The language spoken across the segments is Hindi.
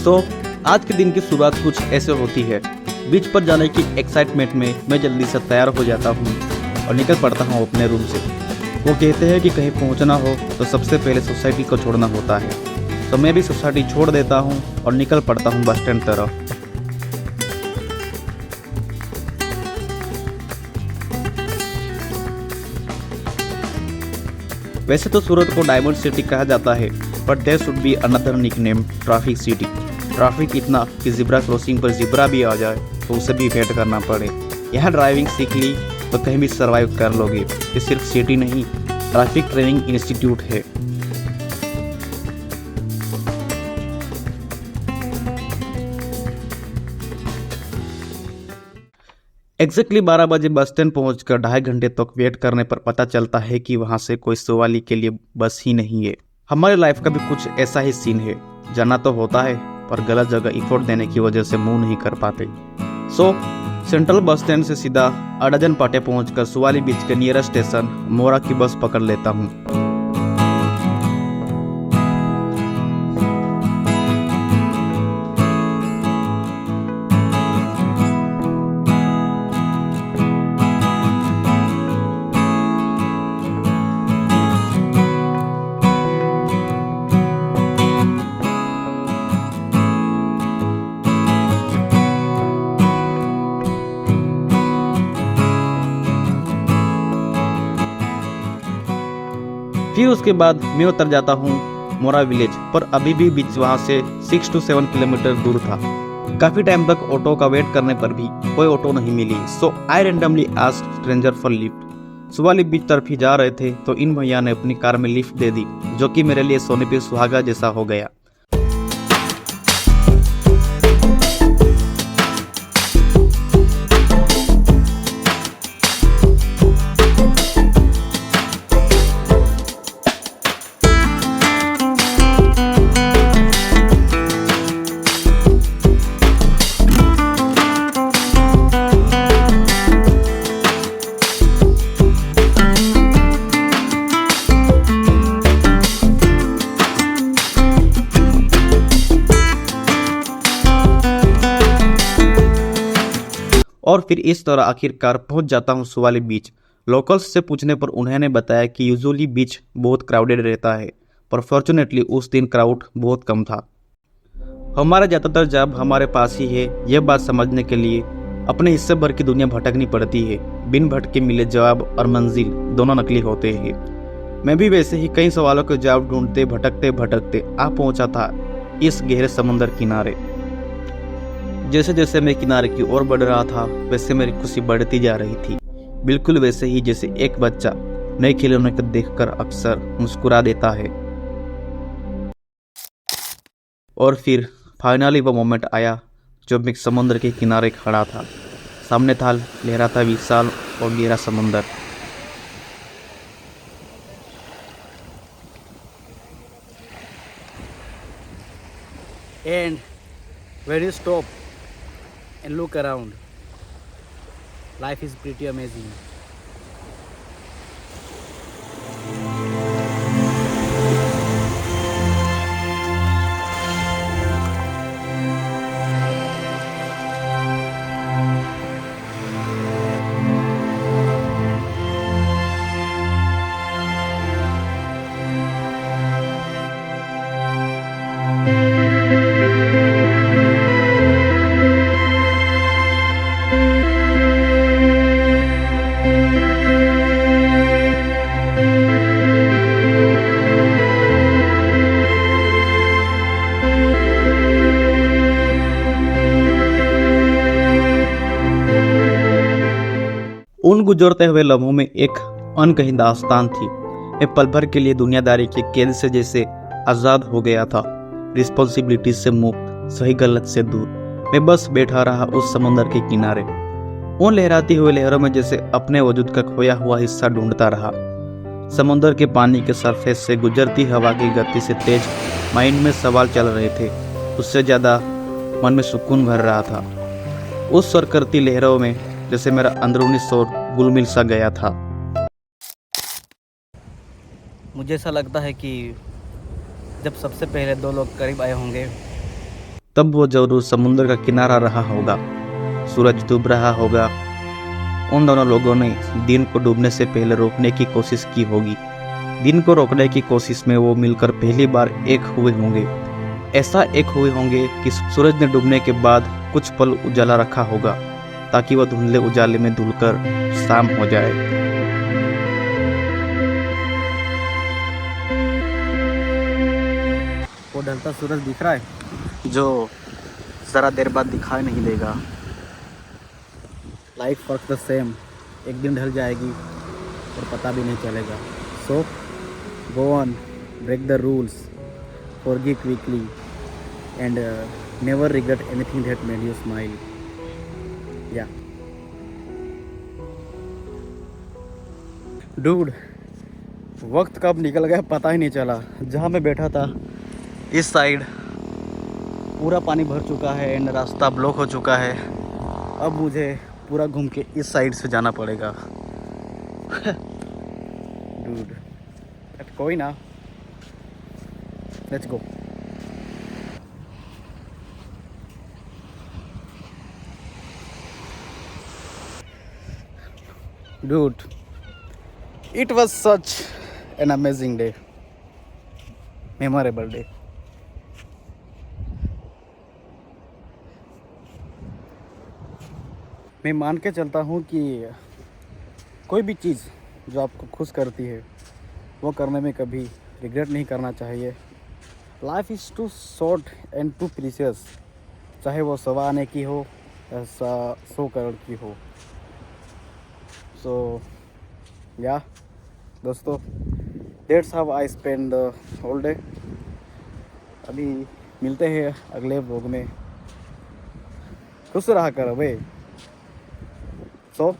सो आज के दिन की शुरुआत कुछ ऐसे होती है। बीच पर जाने की एक्साइटमेंट में मैं जल्दी से तैयार हो जाता हूँ और निकल पड़ता हूँ अपने रूम से। वो कहते हैं कि कहीं पहुँचना हो तो सबसे पहले सोसाइटी को छोड़ना होता है, तो मैं भी सोसाइटी छोड़ देता हूँ और निकल पड़ता हूँ बस स्टैंड तरफ। वैसे तो सूरत को डायमंड सिटी कहा जाता है, but there should be another nickname, traffic city. Traffic इतना कि जिब्रा क्रॉसिंग पर जिब्रा भी आ जाए तो उसे भी वेट करना पड़े। यहाँ ड्राइविंग सीख ली तो कहीं भी सर्वाइव कर लोगे। ये सिर्फ सिटी नहीं, ट्रैफिक ट्रेनिंग इंस्टीट्यूट है। एग्जैक्टली 12 बजे बस स्टैंड पहुंचकर 2.5 घंटे तक वेट करने पर पता चलता है कि वहां से कोई सवाली के लिए बस ही नहीं है। हमारे लाइफ का भी कुछ ऐसा ही सीन है। जाना तो होता है पर गलत जगह इफोर्ट देने की वजह से मूव नहीं कर पाते। सो सेंट्रल बस स्टैंड से सीधा अडाजन पाटे पहुंचकर सुवाली बीच के नियरेस्ट स्टेशन मोरा की बस पकड़ लेता हूँ। फिर उसके बाद मैं उतर जाता हूँ मोरा विलेज, पर अभी भी बीच वहाँ से 6 to 7 किलोमीटर दूर था। काफ़ी टाइम तक ऑटो का वेट करने पर भी कोई ऑटो नहीं मिली, so I randomly asked stranger for lift. Suvali beach तरफ ही जा रहे थे तो इन भैया ने अपनी कार में लिफ्ट दे दी, जो कि मेरे लिए सोने पे सुहागा जैसा हो गया। और फिर इस तरह आखिरकार पहुंच जाता हूं सुवाली बीच। लोकल्स से पूछने पर उन्होंने बताया कि यूजुअली बीच बहुत क्राउडेड रहता है, पर फॉर्चुनेटली उस दिन क्राउड बहुत कम था। हमारा ज़्यादातर जॉब हमारे पास ही है, यह बात समझने के लिए अपने हिस्से भर की दुनिया भटकनी पड़ती है। बिन भटके मिले जवाब और मंजिल दोनों नकली होते हैं। मैं भी वैसे ही कई सवालों के जवाब ढूंढते भटकते भटकते आ पहुंचा था इस गहरे समुद्र किनारे। जैसे जैसे मैं किनारे की ओर बढ़ रहा था वैसे मेरी खुशी बढ़ती जा रही थी, बिल्कुल वैसे ही जैसे एक बच्चा नए खिलौने को देखकर अक्सर मुस्कुरा देता है। और फिर फाइनली वो मोमेंट आया जब मैं समुद्र के किनारे खड़ा था। सामने था लहराता विशाल और गहरा समुद्र। And when you stop and look around, life is pretty amazing. उन गुजरते हुए लम्हों में एक अनकही दास्तान थी। मैं पल भर के लिए दुनियादारी के कैद से जैसे आज़ाद हो गया था, रिस्पॉन्सिबिलिटी से मुक्त, सही गलत से दूर। मैं बस बैठा रहा उस समुद्र के किनारे, उन लहराती हुई लहरों में जैसे अपने वजूद का खोया हुआ हिस्सा ढूंढता रहा। समुद्र के पानी के सरफेस से गुजरती हवा की गति से तेज माइंड में सवाल चल रहे थे, उससे ज़्यादा मन में सुकून भर रहा था। उस स्वर करती लहरों में जैसे मेरा अंदरूनी शोर गुलमिल सा गया था। मुझे ऐसा लगता है कि जब सबसे पहले दो लोग करीब आए होंगे तब वो जरूर समुद्र का किनारा रहा होगा, सूरज डूब रहा होगा। उन दोनों लोगों ने दिन को डूबने से पहले रोकने की कोशिश की होगी। दिन को रोकने की कोशिश में वो मिलकर पहली बार एक हुए होंगे। ऐसा एक हुए होंगे कि सूरज ने डूबने के बाद कुछ पल उजाला रखा होगा, ताकि वह धुंधले उजाले में धुलकर शाम हो जाए। वो ढलता सूरज दिख रहा है, जो ज़रा देर बाद दिखाई नहीं देगा। लाइफ वर्क द सेम, एक दिन ढल जाएगी और पता भी नहीं चलेगा। So go on, break the rules, forgive quickly, and never regret anything that made you smile. Yeah. Dude, वक्त कब निकल गया पता ही नहीं चला। जहाँ मैं बैठा था इस साइड पूरा पानी भर चुका है एंड रास्ता ब्लॉक हो चुका है। अब मुझे पूरा घूम के इस साइड से जाना पड़ेगा। Dude, कोई ना, let's go. Dude, it was such an amazing day, memorable day. मैं मान के चलता हूँ कि कोई भी चीज़ जो आपको खुश करती है वो करने में कभी रिग्रेट नहीं करना चाहिए। Life is too short and too precious, चाहे वो 1.25 आने की हो या 100 करोड़ की हो। सो या दोस्तों, that's how I spend the whole day. अभी मिलते हैं अगले व्लॉग में। खुश रहा करो भाई। सो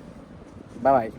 बाय बाय।